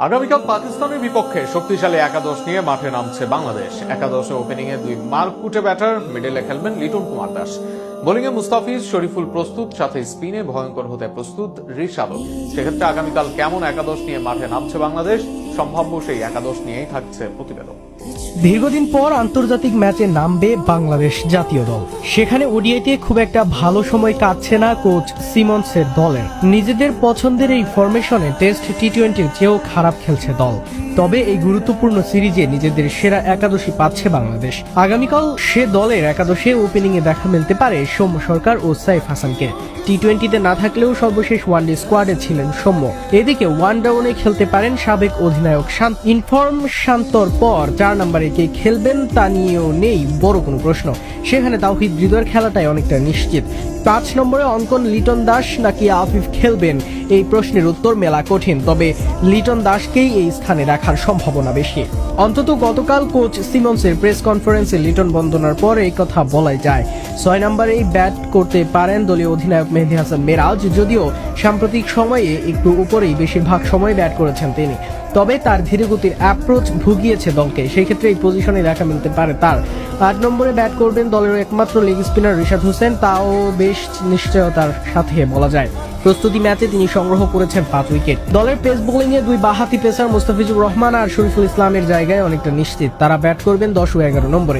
আগামীকাল পাকিস্তানের বিপক্ষে শক্তিশালী একাদশ নিয়ে মাঠে নামছে বাংলাদেশ। একাদশে ওপেনিংয়ে দুই মারকুটে ব্যাটার, মিডলে খেলবেন লিটন কুমার দাস। বোলিংয়ে মুস্তাফিজ, শরীফুল প্রস্তুত, সাথে স্পিনে ভয়ঙ্কর হতে প্রস্তুত রিশাদও। সেক্ষেত্রে আগামীকাল কেমন একাদশ নিয়ে মাঠে নামছে বাংলাদেশ, সম্ভাব্য সেই একাদশ নিয়েই থাকছে প্রতিবেদন। দীর্ঘদিন পর আন্তর্জাতিক ম্যাচে নামবে বাংলাদেশ জাতীয় দল। সেখানে ওডিআইতে খুব একটা ভালো সময় কাটছে না কোচ সিমন্সের দলের। নিজেদের পছন্দের এই ফরমেশনে টেস্ট টি-20-র চেয়েও খারাপ খেলছে দল। তবে এই গুরুত্বপূর্ণ সিরিজে নিজেদের সেরা একাদশী পাচ্ছে বাংলাদেশ। আগামীকাল সে দলের একাদশে ওপেনিংয়ে দেখা মিলতে পারে সৌম্য সরকার ও সাইফ হাসানকে। টি-20-তে না থাকলেও সর্বশেষ ওয়ানডে স্কোয়াডে ছিলেন সৌম্য। এদিকে ওয়ান ডাউনে খেলতে পারেন সাবেক অধিনায়ক শান্ত। ইনফর্ম শান্তর পর 4 নম্বরে কে খেলবেন তা নিয়েও নেই বড় কোনো প্রশ্ন। সেখানে তাওহিদ হৃদয়ের খেলাটাই অনেকটা নিশ্চিত। 5 নম্বরে অঙ্কন লিটন দাস নাকি আফিফ খেলবেন, এই প্রশ্নের উত্তর মেলা কঠিন। তবে লিটন দাসকেই এই স্থানে রাখার সম্ভাবনা বেশি। অন্তত গতকাল কোচ সিমন্সের প্রেস কনফারেন্সে লিটন বন্দনার পর এই কথা বলাই যায়। 6 নম্বরেই ব্যাট করতে পারেন দলীয় অধিনায়ক মেহেদী হাসান মিরাজ, যদিও সাম্প্রতিক সময়ে একটু উপরেই বেশিরভাগ সময় ব্যাট করেছেন তিনি। তবে তার ধীরগতির অ্যাপ্রোচ ভুগিয়েছে দলকে, সেই ক্ষেত্রে এই পজিশনে দেখা মিলতে পারে তার। 8 নম্বরে ব্যাট করবেন দলের একমাত্র লেগ স্পিনার রিশাদ হোসেন, তাও বেশ নিশ্চয়তার সাথে বলা যায়। প্রস্তুতি ম্যাচে তিনি সংগ্রহ করেছেন 5 উইকেট। দলের পেস বোলিংয়ে দুই বাঁহাতি পেসার মুস্তাফিজুর রহমান আর শরীফুল ইসলামের জায়গায় অনেকটা নিশ্চিত। তারা ব্যাট করবেন 10 ও 11 নম্বরে।